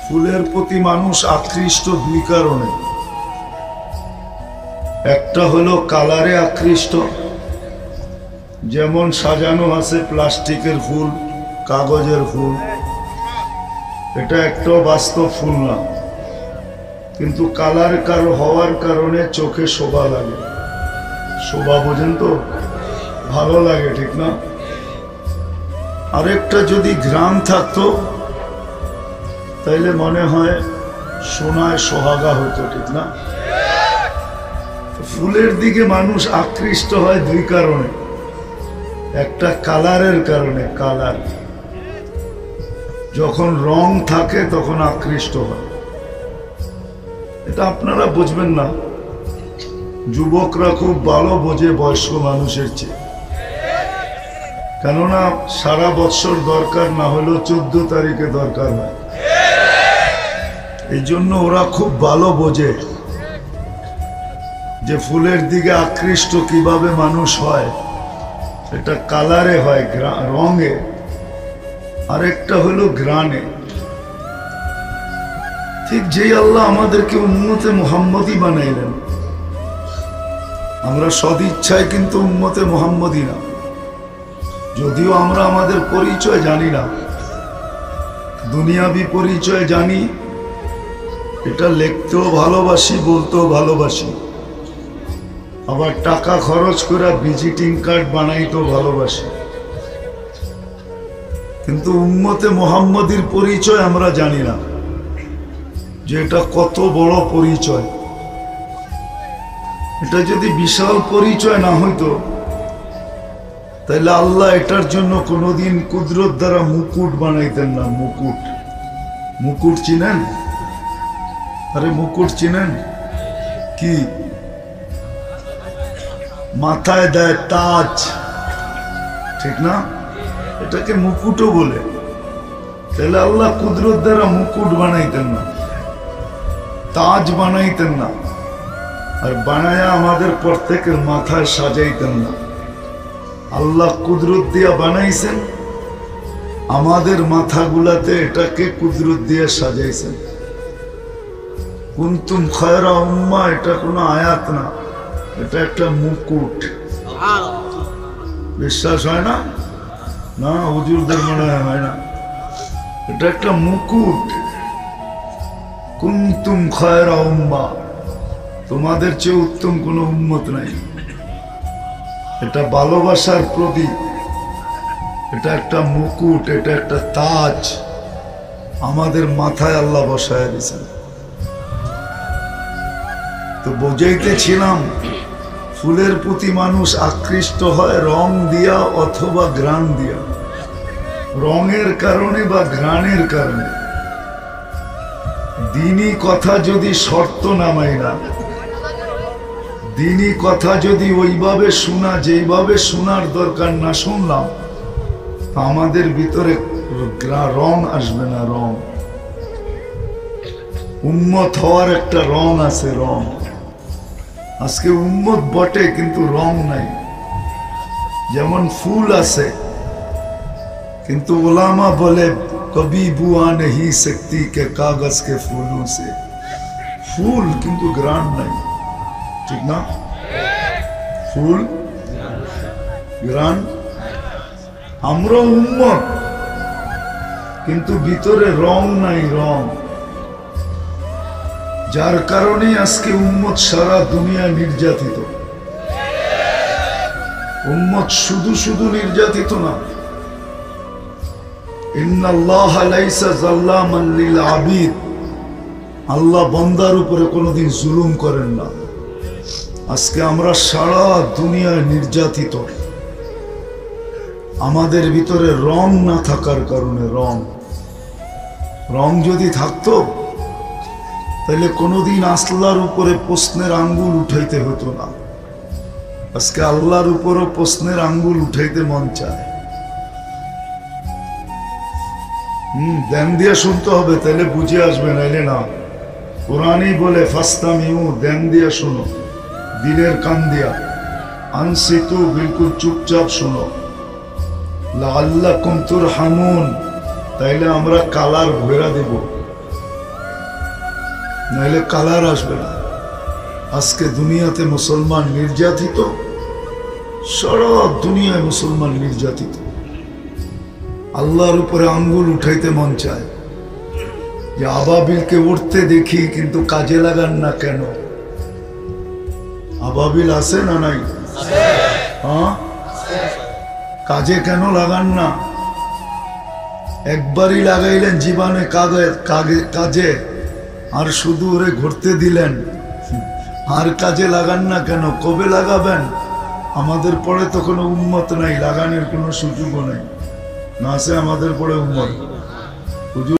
ফুলের প্রতি মানুষ আকৃষ্ট দুই কারণে। একটা হলো কালারে আকৃষ্ট, যেমন সাজানো আছে প্লাস্টিকের ফুল, কাগজের ফুল, এটা একটাও বাস্তব ফুল না, কিন্তু কালার হওয়ার কারণে চোখে শোভা লাগে। শোভা বোঝেন তো, ভালো লাগে, ঠিক না? আরেকটা যদি ঘ্রাণ থাকতো তাইলে মনে হয় সোনায় সোহাগা হতো, ঠিক না? ফুলের দিকে মানুষ আকৃষ্ট হয় দুই কারণে। একটা কালারের কারণে, কালার যখন রং থাকে তখন আকৃষ্ট হয়। এটা আপনারা বুঝবেন না, যুবকরা খুব ভালো বোঝে বয়স্ক মানুষের চেয়ে, কেননা সারা বৎসর দরকার না হলেও 14 তারিখে দরকার হয়। এই জন্য ওরা খুব ভালো বোঝে যে ফুলের দিকে আকৃষ্ট কিভাবে মানুষ হয়। এটা কালারে হয়, রঙে, আরেকটা হলো ঘ্রাণে। ঠিক যেই আল্লাহ আমাদেরকে উম্মতে মুহাম্মদী বানাইলেন, আমরা সদিচ্ছায় কিন্তু উম্মতে মুহাম্মদী না, যদিও আমরা আমাদের পরিচয় জানি না, দুনিয়াবি পরিচয় জানি, এটা লিখতেও ভালোবাসি, বলতেও ভালোবাসি, আবার টাকা খরচ করে ভিজিটিং কার্ড বানাইতেও ভালোবাসি, কিন্তু উম্মতে মুহাম্মদীর পরিচয় আমরা জানি না যে এটা কত বড় পরিচয়। এটা যদি বিশাল পরিচয় না হইতো তাহলে আল্লাহ এটার জন্য কোনোদিন কুদরত দ্বারা মুকুট বানাইতেন না। মুকুট, মুকুট চিনেন? আরে মুকুট চিনেন? কি মাথায় দেয় তাজ, ঠিক না? এটাকে মুকুটও বলে। তাহলে আল্লাহ কুদরত দ্বারা মুকুট বানাইতেন না, তাজ বানাইতেন না, আর বানায়া আমাদের প্রত্যেকের মাথায় সাজাইতেন না। আল্লাহ কুদরত দিয়া বানাইছেন, আমাদের মাথাগুলাতে এটাকে কুদরত দিয়ে সাজাইছেন। কুনতুম খায়রা উম্মাহ, এটা কোনো আয়াত না, এটা একটা মুকুট। বিশ্বাস হয় না? না, হুজুরদের মনে হয় না। এটা একটা মুকুট। কুনতুম খায়রা উম্মাহ, তোমাদের চেয়ে উত্তম কোনো উম্মত নাই। এটা ভালোবাসার প্রতীক, এটা একটা মুকুট, এটা একটা তাজ আমাদের মাথায় আল্লাহ বসায় দিয়েছেন। তো বোঝাইতেছিলাম, ফুলের প্রতি মানুষ আকৃষ্ট হয় রং দিয়া অথবা ঘ্রাণ দিয়া। রঙের কারণে বা ঘ্রাণের কারণে। দিনই কথা যদি শর্ত নামাই না, দিনই কথা যদি ওইভাবে শোনা, যেইভাবে শোনার দরকার না শুনলাম, আমাদের ভিতরে রং আসবে না। রং, উম্মত হওয়ার একটা রং আছে, রং। আজকে উম্মত বটে কিন্তু রং নাই। যেমন ফুল আছে, কিন্তু ওলামা বলে কবি বুয়া নেহি সকতি কে কাগজ কে ফুলোं से। ফুল কিন্তু ঘ্রাণ নাই, ঠিক না? ফুল, ঘ্রাণ। আমরা উম্মত, কিন্তু ভিতরে রং নাই, রং। যার কারণে আজকে উম্মত সারা দুনিয়া নির্যাতিত। উম্মত শুধু শুধু নির্যাতিত না, ইন্নাল্লাহা লাইসা যাল্লামান লিল আবিদ, আল্লাহ বান্দার উপরে কোনোদিন জুলুম করেন না। আজকে আমরা সারা দুনিয়ায় নির্যাতিত, আমাদের ভিতরে রং না থাকার কারণে। রং, রং যদি থাকতো তাহলে কোনোদিন আল্লাহর উপরে প্রশ্নের আঙ্গুল উঠাইতে হতো না। আজকে আল্লাহর উপরও প্রশ্নের আঙ্গুল উঠাইতে মন চায়। ধ্যান দিয়ে শুনতে হবে, তাহলে বুঝে আসবে, নাইলে না। কোরআনই বলে ফাস্তামিউ, ধ্যান দিয়ে শোনো, দিলের কান দিয়া। আনসিতু, বিলকুল চুপচাপ শোনো। লাআল্লাকুম তুরহামুন, তাইলে আমরা কালার ভরা দেব। নাহলে কালার আসবে না। আজকে দুনিয়াতে মুসলমান নির্যাতিত, সারা দুনিয়ায় মুসলমান নির্যাতিত। আল্লাহর উপরে আঙ্গুল উঠাইতে মন চায় যে আবাবিলকে উঠতে দেখি কিন্তু কাজে লাগান না কেন? আবাবিল আছে না নাই? হ্যাঁ, কাজে কেন লাগান না? একবারই লাগাইলেন জীবনে কাজে, আর শুধু ওরে ঘুরতে দিলেন, আর কাজে লাগান না কেন? কবে লাগাবেন? আমাদের পরে তো কোনো উম্মত নাই, লাগানোর কোনো সুযোগও নাই। না আছে আমাদের পরে উম্মত।